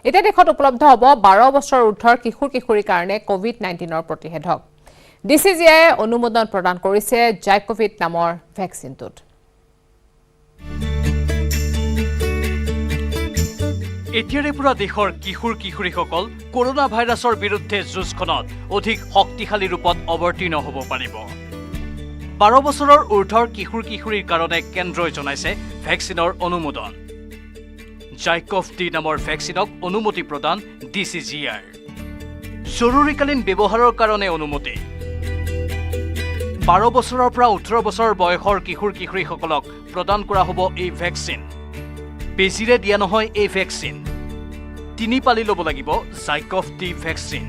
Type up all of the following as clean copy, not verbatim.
এতিয়া দেশত উপলব্ধ হ'ব 12 বছৰ ঊৰ্ধ্বৰ কিশোৰ-কিশোৰীৰ কাৰণে কোভিড-19ৰ প্ৰতিষেধক। ডিচিজিআই অনুমোদন প্ৰদান কৰিছে জাইকোভিড নামৰ ভেকচিনটোত। এতিয়াৰে পৰা দেশৰ কিশোৰ-কিশোৰীসকল কৰোনা ভাইৰাছৰ বিৰুদ্ধে যুঁজখনত অধিক শক্তিশালী ৰূপত অৱতীৰ্ণ হ'ব পাৰিব। 12 বছৰৰ ঊৰ্ধ্বৰ কিশোৰ-কিশোৰীৰ কাৰণে কেন্দ্ৰই জনাইছে ভেকচিনৰ অনুমোদন। জাইকভ-ডি নামৰ ভেকচিনক অনুমতি প্ৰদান ডিচিজিআইৰ। জৰুৰীকালীন ব্যৱহাৰৰ কাৰণে অনুমতি। 12 বছৰৰ পৰা 18 বছৰ বয়সৰ কিশোৰ-কিশোৰীসকলক প্ৰদান কৰা হ'ব এই ভেকচিন। বেজিৰে দিয়া নহয় এই ভেকচিন। 3 পালি ল'ব লাগিব জাইকভ-ডি ভেকচিন।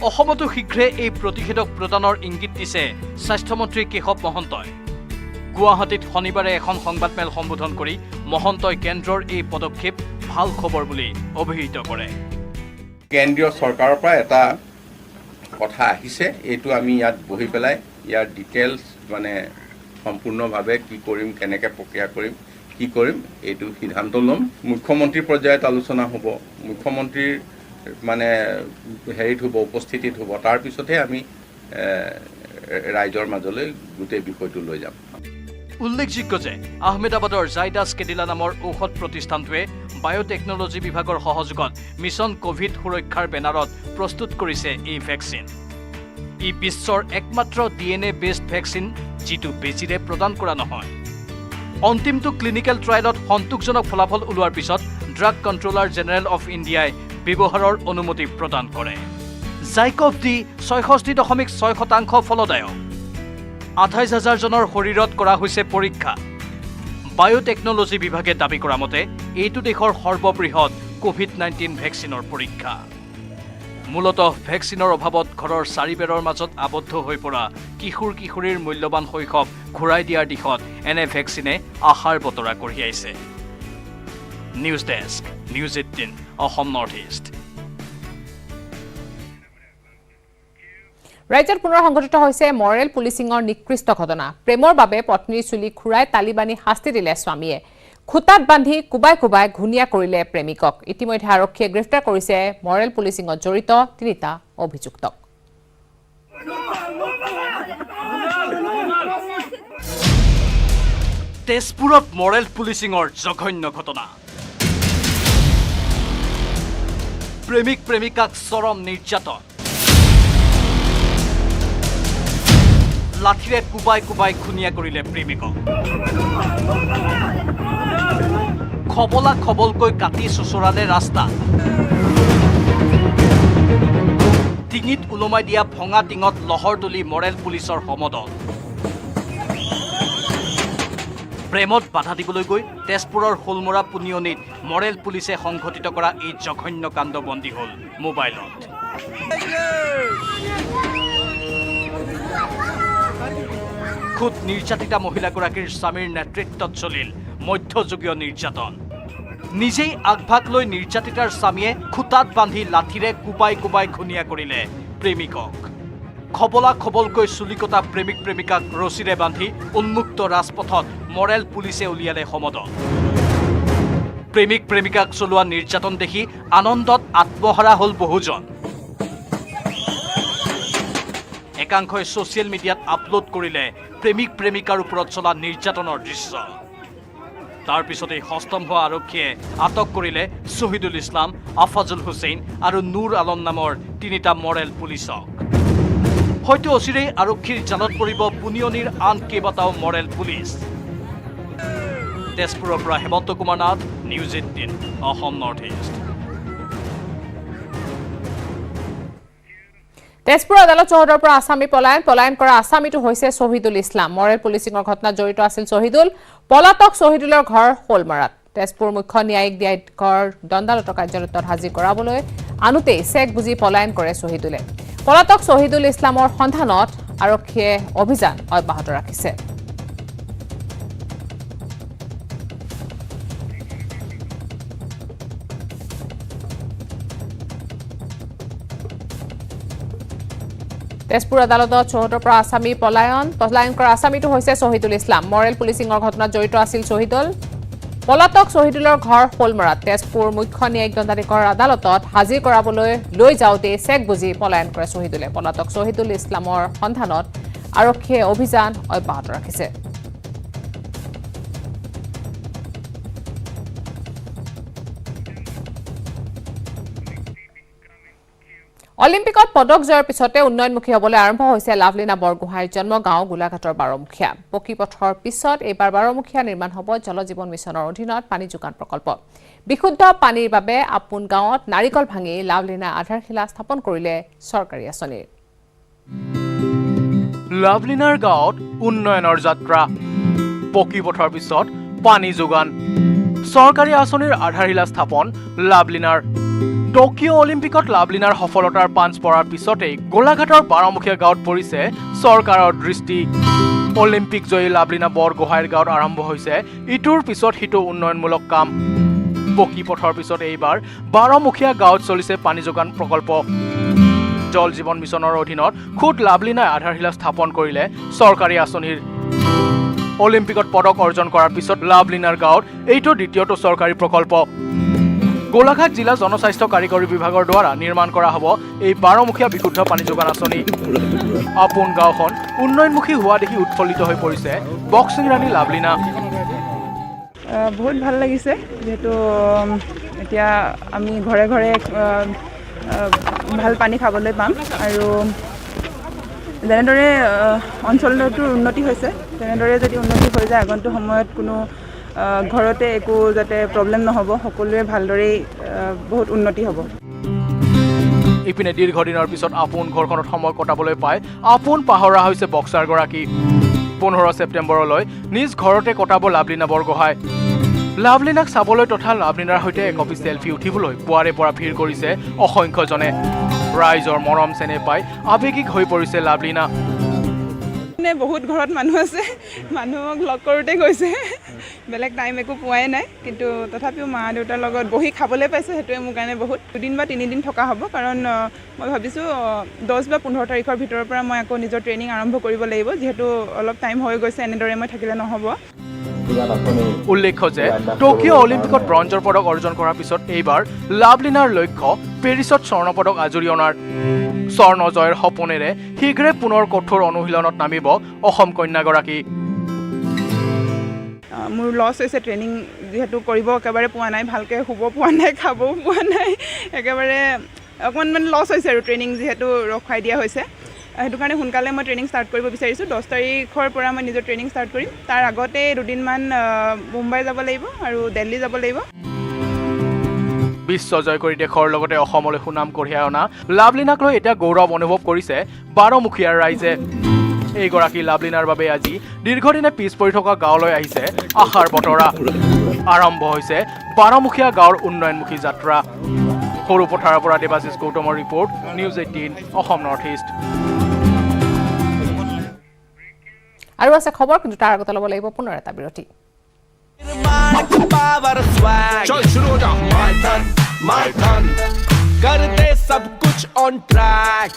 অসমতো শীঘ্ৰে এই প্ৰতিষেধক প্ৰদানৰ ইংগিত দিছে স্বাস্থ্যমন্ত্ৰী কেশৱ মহন্তই। গুৱাহাটীত শনিবাৰে এখন সংবাদমেল সম্বোধন কৰি মহন্তই কেন্দ্ৰৰ এই পদক্ষেপ ভাল খবৰ বুলি অভিহিত কৰে। কেন্দ্ৰীয় চৰকাৰৰ পৰা এটা কথা আহিছে, এইটো আমি ইয়াত বহি পেলাই ইয়াৰ ডিটেইলছ মানে সম্পূৰ্ণভাৱে কি কৰিম, কেনেকৈ প্ৰক্ৰিয়া কৰিম, কি কৰিম এইটো সিদ্ধান্ত ল'ম। মুখ্যমন্ত্ৰী পৰ্যায়ত আলোচনা হ'ব, মুখ্যমন্ত্ৰীৰ মানে হেৰিত হ'ব, উপস্থিতিত হ'ব। তাৰপিছতহে আমি ৰাইজৰ মাজলৈ গোটেই বিষয়টো লৈ যাম। উল্লেখযোগ্য যে আহমেদাবাদৰ জাইডাছ কেডিলা নামৰ ঔষধ প্ৰতিষ্ঠানটোৱে বায়'টেকনলজি বিভাগৰ সহযোগত মিছন কোভিড সুৰক্ষাৰ বেনাৰত প্ৰস্তুত কৰিছে এই ভেকচিন। ই বিশ্বৰ একমাত্ৰ DNA বেছড ভেকচিন যিটো বেজিৰে প্ৰদান কৰা নহয়। অন্তিমটো ক্লিনিকেল ট্ৰায়েলত সন্তোষজনক ফলাফল ওলোৱাৰ পিছত ড্ৰাগ কণ্ট্ৰলাৰ জেনেৰেল অফ ইণ্ডিয়াই ব্যৱহাৰৰ অনুমতি প্ৰদান কৰে। জাইকভ-ডি 66.6% ফলদায়ক। 28,000 জনৰ শৰীৰত কৰা হৈছে পৰীক্ষা। বায়'টেকনলজি বিভাগে দাবী কৰা মতে এইটো দেশৰ সৰ্ববৃহৎ কোভিড-19 ভেকচিনৰ পৰীক্ষা। মূলতঃ ভেকচিনৰ অভাৱত ঘৰৰ চাৰিবেৰৰ মাজত আবদ্ধ হৈ পৰা কিশোৰ-কিশোৰীৰ মূল্যৱান শৈশৱ ঘূৰাই দিয়াৰ দিশত এনে ভেকচিনে আশাৰ বতৰা কঢ়িয়াইছে। News desk, news 18, Assam north east. ৰাজ্যত পুনৰ সংঘটিত হৈছে মৰেল পুলিচিঙৰ নিকৃষ্ট ঘটনা। প্ৰেমৰ বাবে পত্নীৰ চুলি খুৰাই তালিবানী শাস্তি দিলে স্বামীয়ে। খুটাত বান্ধি কোবাই কোবাই ঘূণীয়া কৰিলে প্ৰেমিকক। ইতিমধ্যে আৰক্ষীয়ে গ্ৰেপ্তাৰ কৰিছে মৰেল পুলিচিঙত জড়িত 3টা অভিযুক্তক। তেজপুৰত মৰেল পুলিচিঙৰ জঘন্য ঘটনা। প্ৰেমিক প্ৰেমিকাক চৰম নিৰ্যাতন। লাঠিৰে কোবাই কোবাই খুনীয়া কৰিলে প্ৰেমিকক। খবলা খবলকৈ কাটি চোচৰালে ৰাস্তা। ডিঙিত ওলমাই দিয়া ভঙা টিঙত লহৰ তুলি মৰেল পুলিচৰ সমদল। প্ৰেমত বাধা দিবলৈ গৈ তেজপুৰৰ শোলমৰা পুনিয়নিত মৰেল পুলিচে সংঘটিত কৰা এই জঘন্য কাণ্ড বন্দী হ'ল মোবাইলত। খুদ নিৰ্যাতিতা মহিলাগৰাকীৰ স্বামীৰ নেতৃত্বত চলিল মধ্যযুগীয় নিৰ্যাতন। নিজেই আগভাগ লৈ নিৰ্যাতিতাৰ স্বামীয়ে খুটাত বান্ধি লাঠিৰে কোবাই কোবাই ঘূণীয়া কৰিলে প্ৰেমিকক। খবলা খবলকৈ চুলি কটা প্ৰেমিক প্ৰেমিকাক ৰছীৰে বান্ধি উন্মুক্ত ৰাজপথত মৰেল পুলিচে উলিয়ালে সমদল। প্ৰেমিক প্ৰেমিকাক চলোৱা নিৰ্যাতন দেখি আনন্দত আত্মহাৰা হ'ল বহুজন। একাংশই ছ'চিয়েল মিডিয়াত আপলোড কৰিলে প্ৰেমিক প্ৰেমিকাৰ ওপৰত চলা নিৰ্যাতনৰ দৃশ্য। তাৰ পিছতেই হস্তম হোৱা আৰক্ষীয়ে আটক কৰিলে শ্বহীদুল ইছলাম, আফাজুল হুছেইন আৰু নুৰ আলম নামৰ 3টা মৰেল পুলিচক। হয়তো অচিৰেই আৰক্ষীৰ জালত পৰিব পুনিয়নিৰ আন কেইবাটাও মৰেল পুলিচ। তেজপুৰৰ পৰা Hemanta Kumar Nath, news 18, Assam north east. Tezpur আদালত চৌহদৰ পৰা আছামী পলায়ন কৰা আছামীটো হৈছে শ্বহীদুল ইছলাম। মৰেল পুলিচিঙৰ ঘটনাত জড়িত আছিল শ্বহীদুল। পলাতক শ্বহীদুলৰ ঘৰ শোলমাৰাত। তেজপুৰ মুখ্য ন্যায়িক ন্যায়াধীশৰ দণ্ডালতৰ কাৰ্যালয়ত হাজিৰ কৰাবলৈ আনোতেই চেক বুজি পলায়ন কৰে শ্বহীদুলে। পলাতক শ্বহীদুল ইছলামৰ সন্ধানত আৰক্ষীয়ে অভিযান অব্যাহত ৰাখিছে। তেজপুৰ আদালতত চৌহদৰ পৰা আছামী পলায়ন কৰা আছামীটো হৈছে শ্বহীদুল ইছলাম। মৰেল পুলিচিঙৰ ঘটনাত জড়িত আছিল শ্বহীদুল। পলাতক শ্বহীদুলৰ ঘৰ শোলমৰাত তেজপুৰ মুখ্য ন্যায়িক দণ্ডাধীশৰ আদালতত হাজিৰ কৰাবলৈ লৈ যাওঁতে চেক বুজি পলায়ন কৰে শ্বহীদুলে। পলাতক শ্বহীদুল ইছলামৰ সন্ধানত আৰক্ষীয়ে অভিযান অব্যাহত ৰাখিছে। অলিম্পিকত পদক জয়ৰ পিছতে উন্নয়নমুখী হ'বলৈ আৰম্ভ হৈছে লাভলীনা বৰগোহাঁইৰ জন্মগাঁও গোলাঘাটৰ বাৰমুখীয়া। পকীপথৰ পিছত এইবাৰ বাৰমুখীয়া নিৰ্মাণ হ'ব জল জীৱন মিছনৰ অধীনত পানী যোগান প্ৰকল্প। বিশুদ্ধ পানীৰ বাবে আপোন গাঁৱত নাৰিকল ভাঙি লাভলীনা আধাৰশিলা স্থাপন কৰিলে চৰকাৰী আঁচনিৰ। লাভলীনাৰ গাঁৱত উন্নয়নৰ যাত্ৰা, পকীপথৰ পিছত পানী যোগান, চৰকাৰী আঁচনিৰ আধাৰশিলা স্থাপন লাভলীনাৰ। টকিঅ' অলিম্পিকত লাভলীনাৰ সফলতাৰ পাঞ্চ পৰাৰ পিছতেই গোলাঘাটৰ বাৰমুখীয়া গাঁৱত পৰিছে চৰকাৰৰ দৃষ্টি। অলিম্পিক জয়ী লাভলীনা বৰগোহাঁইৰ গাঁৱত আৰম্ভ হৈছে ইটোৰ পিছত সিটো উন্নয়নমূলক কাম। পকীপথৰ পিছত এইবাৰ বাৰমুখীয়া গাঁৱত চলিছে পানী যোগান প্ৰকল্প। জল জীৱন মিছনৰ অধীনত খুদ লাভলীনাই আধাৰশিলা স্থাপন কৰিলে চৰকাৰী আঁচনিৰ। অলিম্পিকত পদক অৰ্জন কৰাৰ পিছত লাভলীনাৰ গাঁৱত এইটো দ্বিতীয়টো চৰকাৰী প্ৰকল্প। গোলাঘাট জিলা জনস্বাস্থ্য কাৰিকৰী বিভাগৰ দ্বাৰা নিৰ্মাণ কৰা হ'ব এই বাৰমুখীয়া বিশুদ্ধ পানী যোগান আঁচনি। আপোন গাঁওখন উন্নয়নমুখী হোৱা দেখি উৎফুল্লিত হৈ পৰিছে বক্সিং ৰাণী লাভলীনা। বহুত ভাল লাগিছে, যিহেতু এতিয়া আমি ঘৰে ঘৰে ভাল পানী খাবলৈ পাম আৰু যেনেদৰে অঞ্চলটোৰ উন্নতি হৈছে তেনেদৰে যদি উন্নতি হৈ যায় আগন্তুক সময়ত কোনো ঘৰতে একো যাতে প্ৰব্লেম নহ'ব, সকলোৱে ভালদৰেই বহুত উন্নতি হ'ব। ইপিনে দীৰ্ঘদিনৰ পিছত আপোন ঘৰখনত সময় কটাবলৈ পাই আপোন পাহৰা হৈছে বক্সাৰগৰাকী। 15 ছেপ্টেম্বৰলৈ নিজ ঘৰতে কটাব লাভলীনা বৰগোহাঁই। লাভলীনাক চাবলৈ তথা লাভলীনাৰ সৈতে একপি চেলফি উঠিবলৈ পুৱাৰে পৰা ভিৰ কৰিছে অসংখ্যজনে। ৰাইজৰ মৰম চেনেহ পাই আৱেগিক হৈ পৰিছে লাভলীনা। বহুত ঘৰত মানুহ আছে, মানুহক লগ কৰোঁতে গৈছে, বেলেগ টাইম একো পোৱাই নাই, কিন্তু তথাপিও মা দেউতাৰ লগত বহি খাবলৈ পাইছোঁ, সেইটোৱে মোৰ কাৰণে বহুত। 2 দিন বা 3 দিন থকা হ'ব, কাৰণ মই ভাবিছোঁ 10 বা 15 তাৰিখৰ ভিতৰৰ পৰা মই আকৌ নিজৰ ট্ৰেইনিং আৰম্ভ কৰিব লাগিব, যিহেতু অলপ টাইম হৈ গৈছে, এনেদৰে মই থাকিলে নহ'ব। উল্লেখ্য যে টকিঅ' অলিম্পিকত ব্ৰঞ্জৰ পদক অৰ্জন কৰাৰ পিছত এইবাৰ লাভলীনাৰ লক্ষ্য পেৰিছত স্বৰ্ণ পদক আজুৰি অনাৰ। স্বৰ্ণ জয়ৰ সপোনেৰে শীঘ্ৰে পুনৰ কঠোৰ অনুশীলনত নামিব অসম কন্যাগৰাকী। মোৰ লছ হৈছে, ট্ৰেইনিং যিহেতু কৰিব একেবাৰে পোৱা নাই, ভালকৈ শুব পোৱা নাই, খাবও পোৱা নাই, একেবাৰে অকণমান লছ হৈছে আৰু ট্ৰেইনিং যিহেতু ৰখাই দিয়া হৈছে। সেইটো কাৰণে সোনকালে মই ট্ৰেইনিং ষ্টাৰ্ট কৰিব বিচাৰিছোঁ। 10 তাৰিখৰ পৰা মই নিজৰ ট্ৰেইনিং ষ্টাৰ্ট কৰিম। তাৰ আগতে 2 দিনমান মুম্বাই যাব লাগিব আৰু দিল্লী যাব লাগিব। বিশ্ব জয় কৰি দেশৰ লগতে অসমলৈ সুনাম কঢ়িয়াই অনা লাভলীনাক লৈ এতিয়া গৌৰৱ অনুভৱ কৰিছে বাৰমুখীয়াৰ ৰাইজে। এইগৰাকী লাভলীনাৰ বাবে আজি দীৰ্ঘদিনে পিছ পৰি থকা গাঁৱলৈ আহিছে আশাৰ বতৰা। আৰম্ভ হৈছে বাৰমুখীয়া গাঁৱৰ উন্নয়নমুখী যাত্ৰা। সৰু পথাৰৰ পৰা দেৱাশিষ গৌতমৰ report, news 18 Assam north east. আৰু আছে খবৰ, কিন্তু তাৰ আগতে ল'ব লাগিব পুনৰ এটা বিৰতি। चल शुरू हो जा माइथन कर दे सब कुछ ऑन ट्रैक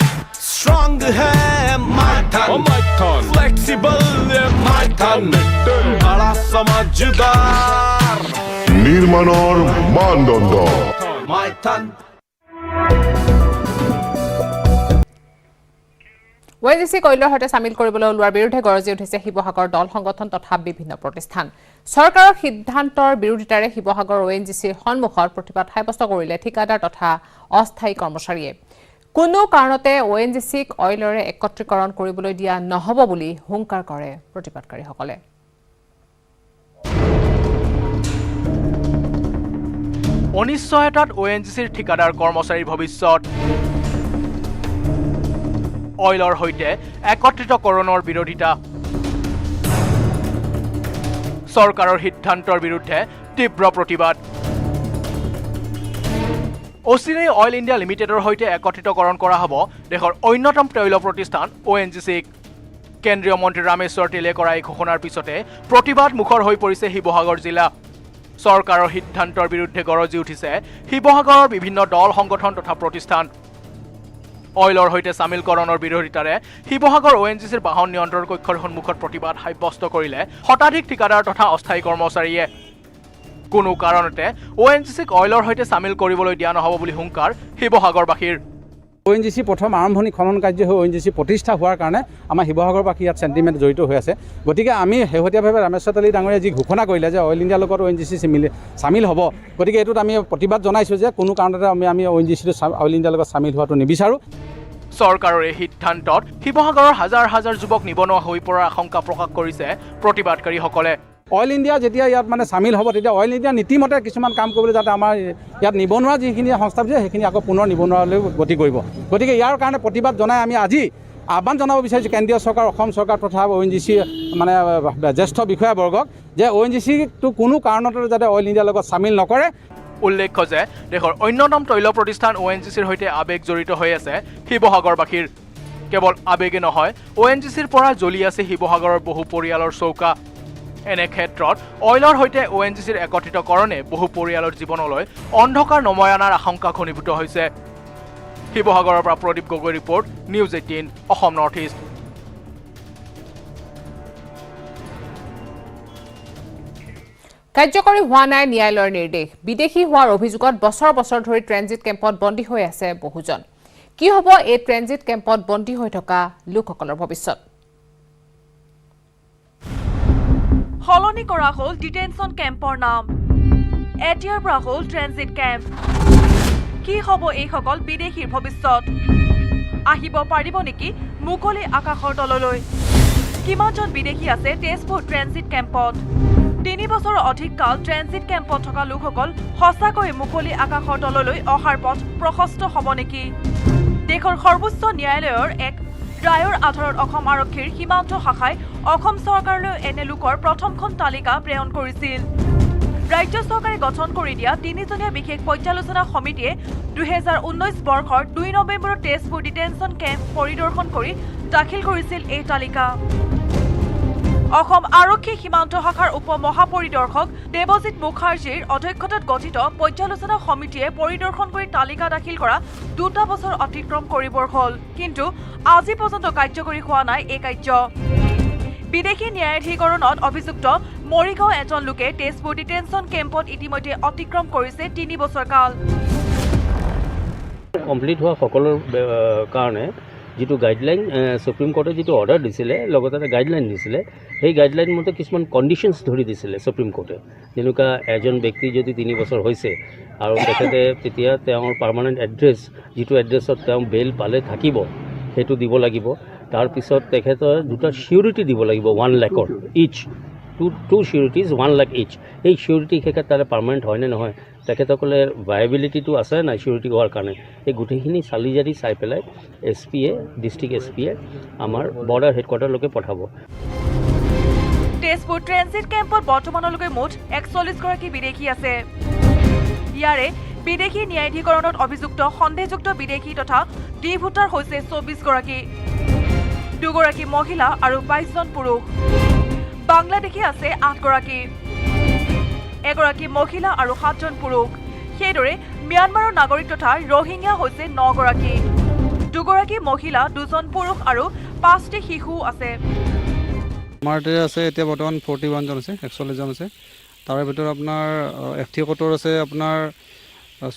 स्ट्रॉन्ग है माइथन फ्लेक्सिबल माइथन बड़ा समझदार নিৰ্মাণৰ মানদণ্ড माइथन। ONGC কয়লাৰ সৈতে সামিল কৰিবলৈ ওলোৱাৰ বিৰুদ্ধে গৰজি উঠিছে শিৱসাগৰ দল সংগঠন তথা বিভিন্ন প্ৰতিষ্ঠান। চৰকাৰৰ সিদ্ধান্তৰ বিৰোধিতাৰে শিৱসাগৰ ONGCৰ সন্মুখত প্ৰতিবাদ সাব্যস্ত কৰিলে ঠিকাদাৰ তথা অস্থায়ী কৰ্মচাৰীয়ে। কোনো কাৰণতে ONGCক অইলৰে একত্ৰীকৰণ কৰিবলৈ দিয়া নহ'ব বুলি হুংকাৰ কৰে প্ৰতিবাদকাৰীসকলে। অনিশ্চয়তাত ONGCৰ ঠিকাদাৰ কৰ্মচাৰীৰ ভৱিষ্যত। অইলৰ সৈতে একত্ৰিতকৰণৰ বিৰোধিতা। চৰকাৰৰ সিদ্ধান্তৰ বিৰুদ্ধে তীব্ৰ প্ৰতিবাদ। অচিৰেই অইল ইণ্ডিয়া লিমিটেডৰ সৈতে একত্ৰিতকৰণ কৰা হ'ব দেশৰ অন্যতম তৈল প্ৰতিষ্ঠান ONGCক। কেন্দ্ৰীয় মন্ত্ৰী ৰামেশ্বৰ তেলে কৰা এই ঘোষণাৰ পিছতে প্ৰতিবাদ মুখৰ হৈ পৰিছে শিৱসাগৰ জিলা। চৰকাৰৰ সিদ্ধান্তৰ বিৰুদ্ধে গৰজি উঠিছে শিৱসাগৰৰ বিভিন্ন দল সংগঠন তথা প্ৰতিষ্ঠান। অইলৰ সৈতে সামিলকৰণৰ বিৰোধিতাৰে শিৱসাগৰ ONGCৰ বাহন নিয়ন্ত্ৰণ কক্ষৰ সন্মুখত প্ৰতিবাদ সাব্যস্ত কৰিলে শতাধিক ঠিকাদাৰ তথা অস্থায়ী কৰ্মচাৰীয়ে। কোনো কাৰণতে ONGCক অইলৰ সৈতে চামিল কৰিবলৈ দিয়া নহ'ব বুলি হুংকাৰ শিৱসাগৰবাসীৰ। ONGC প্ৰথম আৰম্ভণি খনন কাৰ্য হৈ ONGC প্ৰতিষ্ঠা হোৱাৰ কাৰণে আমাৰ শিৱসাগৰবাসী ইয়াত চেণ্টিমেণ্ট জড়িত হৈ আছে। গতিকে আমি শেহতীয়াভাৱে ৰামেশ্বৰ তেলী ডাঙৰীয়াই যি ঘোষণা কৰিলে যে অইল ইণ্ডিয়াৰ লগত ONGC চামিল হ'ব, গতিকে এইটোত আমি প্ৰতিবাদ জনাইছোঁ যে কোনো কাৰণতে আমি ONGCটো অইল ইণ্ডিয়াৰ লগত চামিল হোৱাটো নিবিচাৰোঁ। চৰকাৰৰ এই সিদ্ধান্তত শিৱসাগৰৰ হাজাৰ হাজাৰ যুৱক নিবনুৱা হৈ পৰাৰ আশংকা প্ৰকাশ কৰিছে প্ৰতিবাদকাৰীসকলে। অইল ইণ্ডিয়া যেতিয়া ইয়াত মানে চামিল হ'ব, তেতিয়া অইল ইণ্ডিয়া নীতিমতে কিছুমান কাম কৰিবলৈ যাতে আমাৰ ইয়াত নিবনুৱা যিখিনি সংস্থা আছে সেইখিনি আকৌ পুনৰ নিবনুৱালৈ গতি কৰিব। গতিকে ইয়াৰ কাৰণে প্ৰতিবাদ জনাই আমি আজি আহ্বান জনাব বিচাৰিছোঁ কেন্দ্ৰীয় চৰকাৰ, অসম চৰকাৰ তথা ONGC মানে জ্যেষ্ঠ বিষয়াবৰ্গক যে ONGCটো কোনো কাৰণতে যাতে অইল ইণ্ডিয়াৰ লগত চামিল নকৰে। উল্লেখ্য যে দেশৰ অন্যতম তৈল প্ৰতিষ্ঠান ONGCৰ সৈতে আৱেগ জড়িত হৈ আছে শিৱসাগৰবাসীৰ। কেৱল আৱেগে নহয়, ONGCৰ পৰা জ্বলি আছে শিৱসাগৰৰ বহু পৰিয়ালৰ চৌকা। এনে ক্ষেত্ৰত অইলৰ সৈতে ONGCৰ একত্ৰিতকৰণে বহু পৰিয়ালৰ জীৱনলৈ অন্ধকাৰ নমাই অনাৰ আশংকা ঘনীভূত হৈছে। শিৱসাগৰৰ পৰা Pradip Gogoi report, news 18 Assam north east. কাৰ্যকৰী হোৱা নাই ন্যায়ালয়ৰ নিৰ্দেশ। বিদেশী হোৱাৰ অভিযোগত বছৰ বছৰ ধৰি ট্ৰেনজিট কেম্পত বন্দী হৈ আছে বহুজন। কি হ'ব এই ট্ৰেনজিট কেম্পত বন্দী হৈ থকা লোকসকলৰ ভৱিষ্যত? সলনি কৰা হ'ল ডিটেনশ্যন কেম্পৰ নাম, এতিয়াৰ পৰা হ'ল ট্ৰেনজিট কেম্প। কি হ'ব এইসকল বিদেশীৰ ভৱিষ্যত? আহিব পাৰিব নেকি মুকলি আকাশৰ তললৈ? কিমানজন বিদেশী আছে তেজপুৰ ট্ৰেনজিট কেম্পত? 3 বছৰৰ অধিক কাল ট্ৰেনজিট কেম্পত থকা লোকসকল সঁচাকৈ মুকলি আকাশৰ তললৈ অহাৰ পথ প্ৰশস্ত হ'ব নেকি? দেশৰ সৰ্বোচ্চ ন্যায়ালয়ৰ এক ৰায়ৰ আধাৰত অসম আৰক্ষীৰ সীমান্ত শাখাই অসম চৰকাৰলৈ এনে লোকৰ প্ৰথমখন তালিকা প্ৰেৰণ কৰিছিল। ৰাজ্য চৰকাৰে গঠন কৰি দিয়া 3জনীয়া বিশেষ পৰ্যালোচনা সমিতিয়ে 2019 বৰ্ষৰ 2 নৱেম্বৰত তেজপুৰ ডিটেনশ্যন কেম্প পৰিদৰ্শন কৰি দাখিল কৰিছিল এই তালিকা। অসম আৰক্ষী সীমান্ত শাখাৰ উপ মহাপৰিদৰ্শক দেৱজিৎ মুখাৰ্জীৰ অধ্যক্ষতাত গঠিত পৰ্যালোচনা সমিতিয়ে পৰিদৰ্শন কৰি তালিকা দাখিল কৰা 2 বছৰ অতিক্ৰম কৰিবৰ হ'ল, কিন্তু আজি পৰ্যন্ত কাৰ্যকৰী হোৱা নাই এই কাৰ্য। বিদেশী ন্যায়াধীকৰণত অভিযুক্ত মৰিগাঁও এজন লোকে তেজপুৰ ডিটেনশ্যন কেম্পত ইতিমধ্যে অতিক্ৰম কৰিছে 3 বছৰ কাল। কমপ্লিট হোৱা সকলৰ কাৰণে যিটো গাইডলাইন সুপ্ৰিম কোৰ্টে যিটো অৰ্ডাৰ দিছিলে, লগতে এটা গাইডলাইন দিছিলে, সেই গাইডলাইন মতে কিছুমান কণ্ডিশ্যনছ ধৰি দিছিলে সুপ্ৰিম কোৰ্টে। যেনেকুৱা এজন ব্যক্তি যদি 3 বছৰ হৈছে আৰু তেখেতে তেতিয়া তেওঁৰ পাৰ্মানেণ্ট এড্ৰেছ, যিটো এড্ৰেছত তেওঁ বেইল পালে থাকিব, সেইটো দিব লাগিব। তাৰপিছত তেখেতৰ 2টা চিউৰিটি দিব লাগিব 1 লাখৰ ইচ, টু চিউৰিটিজ 1 লাখ ইচ। এই চিউৰিটি সেইক্ষেত্ৰত তাৰে পাৰ্মানেণ্ট হয়নে নহয়, তেখেতসকলে ভায়াবিলিটিটো আছে নাই চিউৰিটি হোৱাৰ কাৰণে, এই গোটেইখিনি চালি জাৰি চাই পেলাই SP-য়ে, ডিষ্ট্ৰিক্ট SP-য়ে আমাৰ বৰ্ডাৰ হেডকোৱাৰ্টাৰলৈকে পঠাব। তেজপুৰ ট্ৰেনজিট কেম্পত বৰ্তমানলৈকে মুঠ 41গৰাকী বিদেশী আছে। ইয়াৰে বিদেশী ন্যায়াধীকৰণত অভিযুক্ত সন্দেহযুক্ত বিদেশী তথা ডি ভোটাৰ হৈছে 24গৰাকী, 2গৰাকী মহিলা আৰু 22জন পুৰুষ। বাংলাদেশী আছে 8গৰাকী, 1গৰাকী মহিলা আৰু 7জন পুৰুষ। সেইদৰে ম্যানমাৰৰ নাগৰিক তথা ৰোহিংগীয়া হৈছে 9গৰাকী, 2গৰাকী মহিলা, 2জন পুৰুষ আৰু 5টি শিশু আছে। আমাৰ ইয়াতে আছে এতিয়া বৰ্তমান 41জন আছে, 41জন আছে। তাৰে ভিতৰত আপোনাৰ FT কোৰ্টৰ আছে আপোনাৰ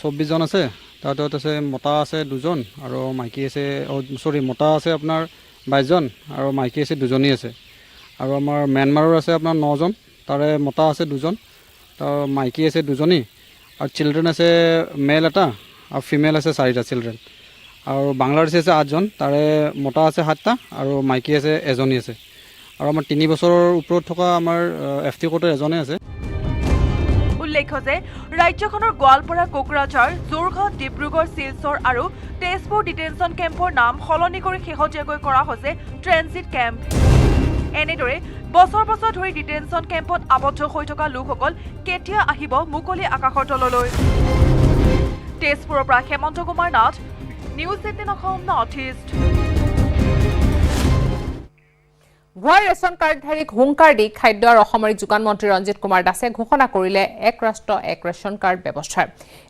24জন আছে। তাৰপিছত আছে মতা আছে 2জন আৰু মাইকী আছে, মতা আছে আপোনাৰ 22জন আৰু মাইকী আছে 2জনী আছে। আৰু আমাৰ ম্যানমাৰৰ আছে আপোনাৰ 9জন, তাৰে মতা আছে 2জন, তাৰ মাইকী আছে 2জনী, আৰু চিলড্ৰেন আছে মেল এটা আৰু ফিমেল আছে 4টা চিলড্ৰেন। আৰু বাংলাদেশী আছে 8জন, তাৰে মতা আছে 7টা আৰু মাইকী আছে 1জনী আছে। আৰু আমাৰ 3 বছৰৰ ওপৰত থকা আমাৰ FT কোৰ্টৰ এজনে আছে। উল্লেখ্য যে ৰাজ্যখনৰ গোৱালপাৰা, কোকৰাঝাৰ, যোৰহাট, ডিব্ৰুগড়, শিলচৰ আৰু তেজপুৰ ডিটেনশ্যন কেম্পৰ নাম সলনি কৰি শেহতীয়াকৈ কৰা হৈছে ট্ৰেনজিট কেম্প। এনেদৰে বছৰ বছৰ ধৰি ডিটেনশ্যন কেম্পত আবদ্ধ হৈ থকা লোকসকল কেতিয়া আহিব মুকলি আকাশৰ তললৈ? তেজপুৰৰ পৰা Hemanta Kumar Nath, news 18 Assam north east. ভুৱা ৰেচন কাৰ্ডধাৰীক হুংকাৰ দি খাদ্য আৰু অসামৰিক যোগান মন্ত্ৰী ৰঞ্জিত কুমাৰ দাসে ঘোষণা কৰিলে এক ৰাষ্ট্ৰ এক ৰেচন কাৰ্ড ব্যৱস্থাৰ।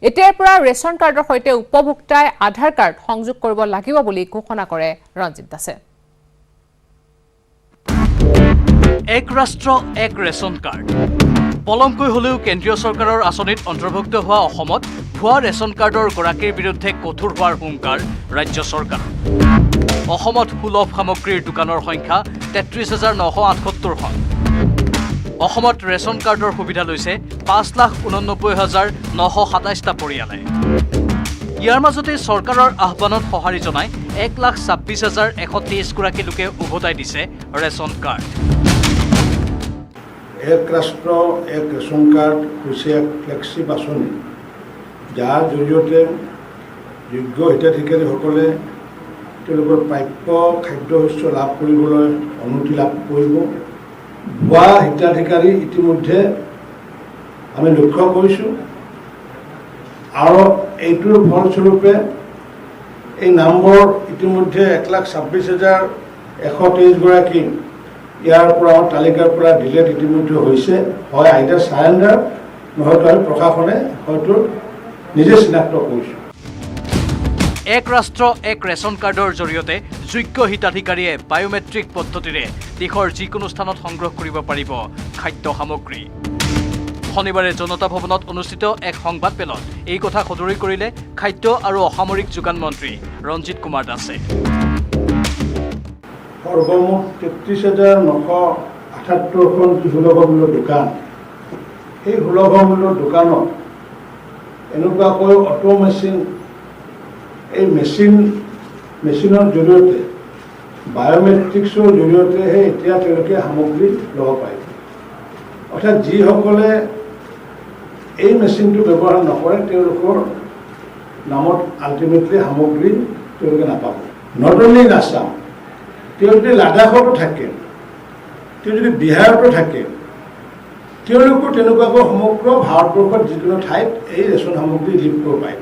এতিয়াৰ পৰা ৰেচন কাৰ্ডৰ সৈতে উপভোক্তাই আধাৰ কাৰ্ড সংযোগ কৰিব লাগিব বুলি ঘোষণা কৰে ৰঞ্জিত দাসে। এক ৰাষ্ট্ৰ এক ৰেচন কাৰ্ড পলমকৈ হ'লেও কেন্দ্ৰীয় চৰকাৰৰ আঁচনিত অন্তৰ্ভুক্ত হোৱা অসমত ভুৱা ৰেচন কাৰ্ডৰ গৰাকীৰ বিৰুদ্ধে কঠোৰ হোৱাৰ হুংকাৰ ৰাজ্য চৰকাৰ। অসমত সুলভ সামগ্ৰীৰ দোকানৰ সংখ্যা ৩৩,৯৭৮খন। অসমত ৰেচন কাৰ্ডৰ সুবিধা লৈছে ৫,৮৯,৯২৭টা পৰিয়ালে। ইয়াৰ মাজতে চৰকাৰৰ আহ্বানত সঁহাৰি জনাই 1,26,123 গৰাকী লোকে উভতাই দিছে ৰেচন কাৰ্ড। এক ৰাষ্ট্ৰ এক ৰেচন কাৰ্ড হৈছে এক ফ্লেগশ্বিপ আঁচনি, যাৰ জৰিয়তে যোগ্য হিতাধিকাৰীসকলে তেওঁলোকৰ প্ৰাপ্য খাদ্যশস্য লাভ কৰিবলৈ অনুমতি লাভ কৰিব। ভুৱা হিতাধিকাৰী ইতিমধ্যে আমি লক্ষ্য কৰিছোঁ আৰু এইটোৰ ফলস্বৰূপে এই নামবোৰ ইতিমধ্যে 1,26,123 গৰাকী ইয়াৰ পৰা তালিকাৰ পৰা ডিলেট ইতিমধ্যে হৈছে। হয় আইদাৰ চাৰেণ্ডাৰ, নহয়তো আমি প্ৰশাসনে হয়তো নিজে চিনাক্ত কৰিছোঁ। এক ৰাষ্ট্ৰ এক ৰেচন কাৰ্ডৰ জৰিয়তে যোগ্য হিতাধিকাৰীয়ে বায়োমেট্ৰিক পদ্ধতিৰে দেশৰ যিকোনো স্থানত সংগ্ৰহ কৰিব পাৰিব খাদ্য সামগ্ৰী। শনিবাৰে জনতা ভৱনত অনুষ্ঠিত এক সংবাদমেলত এই কথা সদৰি কৰিলে খাদ্য আৰু অসামৰিক যোগান মন্ত্ৰী ৰঞ্জিত কুমাৰ দাসে। সৰ্বমুঠ 33,978খন সুলভ মূল্যৰ দোকান, সেই সুলভ মূল্যৰ দোকানত এনেকুৱাকৈ অটো মেচিন, এই মেচিনৰ জৰিয়তে বায়োমেট্ৰিক্সৰ জৰিয়তেহে এতিয়া তেওঁলোকে সামগ্ৰী ল'ব পাৰিব। অৰ্থাৎ যিসকলে এই মেচিনটো ব্যৱহাৰ নকৰে তেওঁলোকৰ নামত আল্টিমেটলি সামগ্ৰী তেওঁলোকে নাপাব। নট অনলি ইন আছাম, তেওঁ যদি লাডাখতো থাকে, তেওঁ যদি বিহাৰতো থাকে, তেওঁলোকো তেনেকুৱাকৈ সমগ্ৰ ভাৰতবৰ্ষত যিকোনো ঠাইত এই ৰেচন সামগ্ৰী লিভ কৰিব পাৰিব।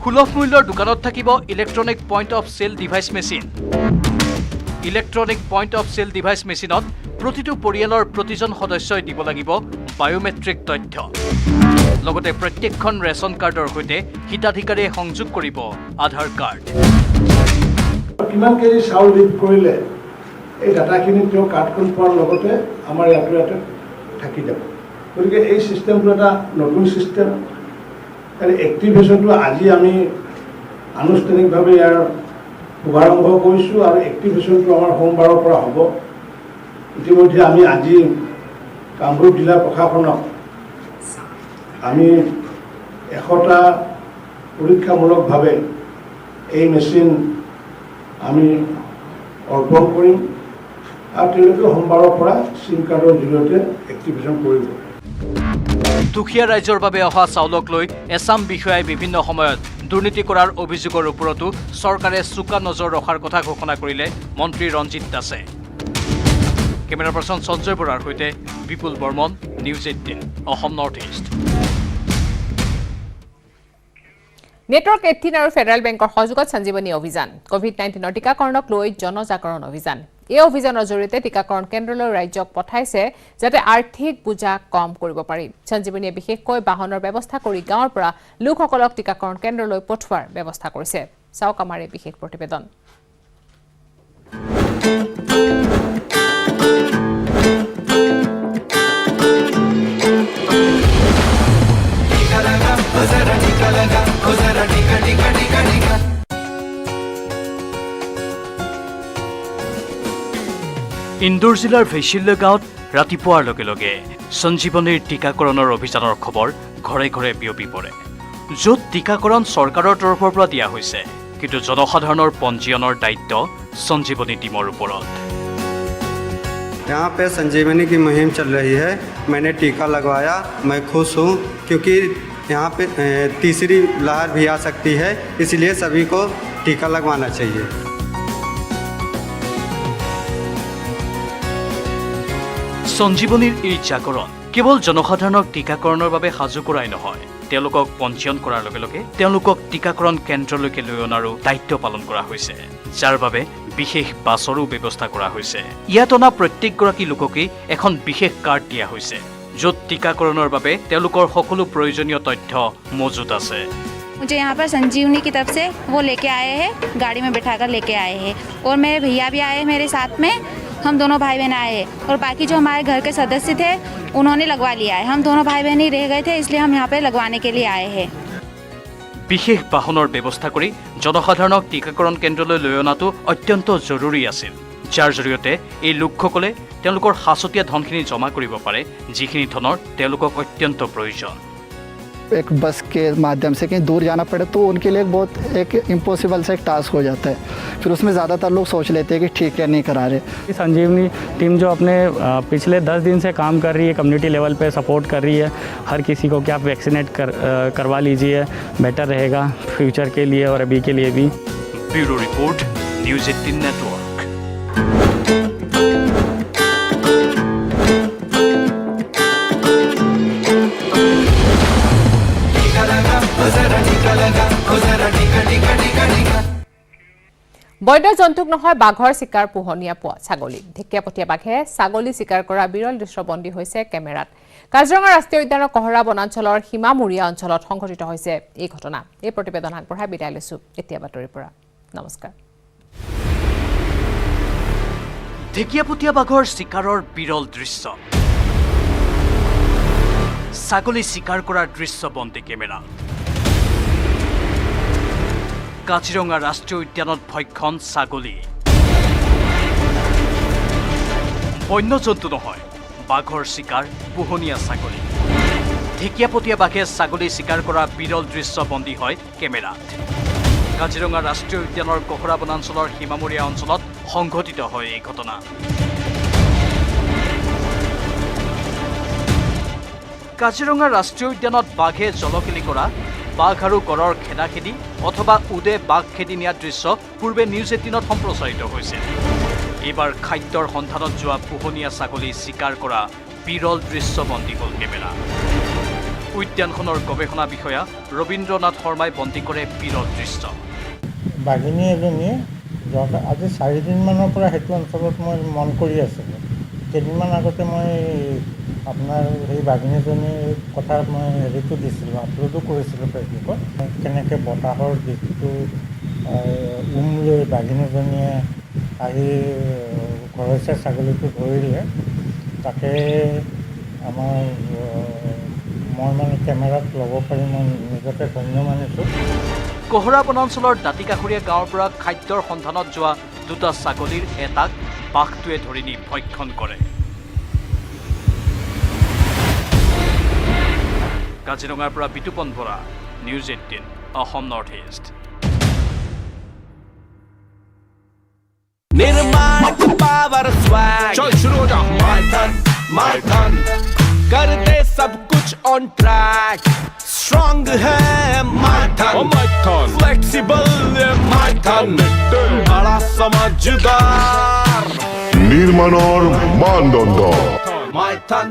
সুলভ মূল্যৰ দোকানত থাকিব electronic point of sale device machine. Electronic point of sale device মেচিনত প্ৰতিটো পৰিয়ালৰ প্ৰতিজন সদস্যই দিব লাগিব বায়োমেট্ৰিক তথ্য। লগতে প্ৰত্যেকখন ৰেচন কাৰ্ডৰ সৈতে হিতাধিকাৰীয়ে সংযোগ কৰিব আধাৰ কাৰ্ড। কিমান কেজি চাউল লিভ কৰিলে এই ডাটাখিনি তেওঁ কাৰ্ডখন পোৱাৰ লগতে আমাৰ ইয়াতে থাকি যাব। গতিকে এই ছিষ্টেমটো এটা নতুন ছিষ্টেম। এক্টিভেশ্যনটো আজি আমি আনুষ্ঠানিকভাৱে ইয়াৰ শুভাৰম্ভ কৰিছোঁ আৰু এক্টিভেশ্যনটো আমাৰ সোমবাৰৰ পৰা হ'ব। ইতিমধ্যে আমি আজি কামৰূপ জিলা প্ৰশাসনক আমি 100টা পৰীক্ষামূলকভাৱে এই মেচিন আমি অৰ্পণ কৰিম আৰু তেওঁলোকে সোমবাৰৰ পৰা চিম কাৰ্ডৰ জৰিয়তে এক্টিভেশ্যন কৰিব। দুখীয়া ৰাইজৰ বাবে অহা চাউলক লৈ এছাম বিষয়াই বিভিন্ন সময়ত দুৰ্নীতি কৰাৰ অভিযোগৰ ওপৰতো চৰকাৰে চোকা নজৰ ৰখাৰ কথা ঘোষণা কৰিলে মন্ত্ৰী ৰঞ্জিত দাসে। কেমেৰা পাৰ্চন সঞ্জয় বৰাৰ সৈতে Bipul Barman, news 18 Assam north east. Network 18 আৰু ফেডাৰেল বেংকৰ সহযোগত সঞ্জীৱনী অভিযান, COVID-19 টীকাকৰণক লৈ জনজাগৰণ অভিযান। এই অভিযানৰ জৰিয়তে টীকাকৰণ কেন্দ্ৰলৈ ৰাজ্যক পঠাইছে যাতে আৰ্থিক বোজা কম কৰিব পাৰি। সঞ্জীৱনীয়ে বিশেষকৈ বাহনৰ ব্যৱস্থা কৰি গাঁৱৰ পৰা লোকসকলক টীকাকৰণ কেন্দ্ৰলৈ পঠোৱাৰ ব্যৱস্থা কৰিছে। চাওক আমাৰ এই বিশেষ প্ৰতিবেদন। ইন্দোৰ জিলাৰ ভেচিল্য গাঁৱত ৰাতিপুৱাৰ লগে লগে সঞ্জীৱনীৰ টীকাকৰণৰ অভিযানৰ খবৰ ঘৰে ঘৰে বিয়পি পৰে, য'ত টীকাকৰণ চৰকাৰৰ তৰফৰ পৰা দিয়া হৈছে, কিন্তু জনসাধাৰণৰ পঞ্জীয়নৰ দায়িত্ব সঞ্জীৱনী টিমৰ ওপৰত। यहाँ पे संजीवनी की मुहिम चल रही है। मैंने टीका लगवाया, मैं खुश हूँ क्योंकि यहाँ पे तीसरी लहर भी आ सकती है, इसलिए सभी को टीका लगवाना चाहिए। সঞ্জীৱনীৰ এই জাগৰণ কেৱল জনসাধাৰণক টীকাকৰণৰ বাবে সাজু কৰাই নহয়, তেওঁলোকক পঞ্জীয়ন কৰাৰ লগে লগে তেওঁলোকক টীকাকৰণ কেন্দ্ৰলৈকে লৈ অনাৰো দায়িত্ব পালন কৰা হৈছে, যাৰ বাবে বিশেষ বাছৰো ব্যৱস্থা কৰা হৈছে। ইয়াত অনা প্ৰত্যেকগৰাকী লোককেই এখন বিশেষ কাৰ্ড দিয়া হৈছে, য'ত টীকাকৰণৰ বাবে তেওঁলোকৰ সকলো প্ৰয়োজনীয় তথ্য মজুত আছে। मुझे यहाँ पर संजीवनी की तरफ से वो लेके आए हैं, गाड़ी में बैठाकर लेके आए हैं और मेरे भैया भी आए हैं मेरे साथ में, हम दोनों भाई बहन आए हैं और बाकी जो हमारे घर के सदस्य थे उन्होंने लगवा लिया है। हम दोनों भाई बहन ही रह गए थे, इसलिए हम यहाँ पे लगवाने के लिए आए हैं। বিশেষ বাহনৰ ব্যৱস্থা কৰি জনসাধাৰণক টিকাকৰণ কেন্দ্ৰলৈ লৈ অনাটো অত্যন্ত জৰুৰী আছিল, যাৰ জৰিয়তে এই লোকসকলে তেওঁলোকৰ সাঁচতীয়া ধনখিনি জমা কৰিব পাৰে, যিখিনি ধনৰ তেওঁলোকক অত্যন্ত প্ৰয়োজন। एक बस के माध्यम से कहीं दूर जाना पड़े तो उनके लिए बहुत एक इम्पॉसिबल सा एक टास्क हो जाता है। फिर उसमें ज़्यादातर लोग सोच लेते हैं कि ठीक है नहीं करा रहे। संजीवनी टीम जो अपने पिछले 10 दिन से काम कर रही है, कम्युनिटी लेवल पे सपोर्ट कर रही है हर किसी को कि आप वैक्सीनेट करवा लीजिए, बेटर रहेगा फ्यूचर के लिए और अभी के लिए भी। Bureau report, news 18 network. বৈধ জন্তুক নহয় বাঘৰ চিকাৰ পোহনীয়া পোৱা ছাগলী। ঢেকীয়াপতীয়া বাঘে ছাগলী চিকাৰ কৰা বিৰল দৃশ্য বন্দী হৈছে কেমেৰাত। কাজিৰঙা ৰাষ্ট্ৰীয় উদ্যানৰ কহৰা বনাঞ্চলৰ সীমামূৰীয়া অঞ্চলত সংঘটিত হৈছে এই ঘটনা। এই প্ৰতিবেদন আগবঢ়াই বিদায় লৈছো এতিয়া বাতৰিৰ পৰা। নমস্কাৰ। ঢেকীয়াপতীয়া বাঘৰ চিকাৰৰ বিৰল দৃশ্য, ছাগলী চিকাৰ কৰাৰ দৃশ্য বন্দী কেমেৰা। কাজিৰঙা ৰাষ্ট্ৰীয় উদ্যানত ভক্ষণ ছাগলী। বন্য জন্তু নহয়, বাঘৰ চিকাৰ পোহনীয়া ছাগলী। ঢেকীয়াপতীয়া বাঘে ছাগলী চিকাৰ কৰা বিৰল দৃশ্য বন্দী হয় কেমেৰাত। কাজিৰঙা ৰাষ্ট্ৰীয় উদ্যানৰ কহৰা বনাঞ্চলৰ সীমামূৰীয়া অঞ্চলত সংঘটিত হয় এই ঘটনা। কাজিৰঙা ৰাষ্ট্ৰীয় উদ্যানত বাঘে জলকেলি কৰা, বাঘ আৰু গড়ৰ খেদাখেদি অথবা উদে বাঘ খেদি নিয়াৰ দৃশ্য পূৰ্বে নিউজ 18ত সম্প্ৰচাৰিত হৈছিল। এইবাৰ খাদ্যৰ সন্ধানত যোৱা পোহনীয়া ছাগলী চিকাৰ কৰা বিৰল দৃশ্যবন্দী হ'ল কেমেৰা। উদ্যানখনৰ গৱেষণা বিষয়া ৰবীন্দ্ৰনাথ শৰ্মাই বন্দী কৰে বিৰল দৃশ্য। বাঘিনী এজনীয়ে আজি 4 দিনমানৰ পৰা সেইটো অঞ্চলত মই মন কৰি আছিলোঁ। কেইদিনমান আগতে মই আপোনাৰ সেই বাঘিনীজনীৰ কথা মই হেৰিটো দিছিলোঁ, আপলোডো কৰিছিলোঁ ফেচবুকত। কেনেকৈ বতাহৰ দিশটো লৈ বাঘিনীজনীয়ে আহি ঘৰচীয়া ছাগলীটো ধৰিলে, তাকে আমাৰ মই মানে কেমেৰাত ল'ব পাৰি মই নিজকে ধন্য মানিছোঁ। কহৰা বনাঞ্চলৰ দাঁতিকাষৰীয়া গাঁৱৰ পৰা খাদ্যৰ সন্ধানত যোৱা দুটা ছাগলীৰ এটাক বাঘটোৱে ধৰি নি ভক্ষণ কৰে। কাজিৰঙাৰ পৰা Bitupan Bora, news 18 Assam north east. निर्माण पावर स्वैग, चल शुरू हो जा। माय टन कर दे सब कुछ ऑन ट्रैक, स्ट्रॉन्ग है माय टन, फ्लेक्सिबल माय टन, बड़ा समझदार নিৰ্মাণৰ মানদণ্ড माय टन।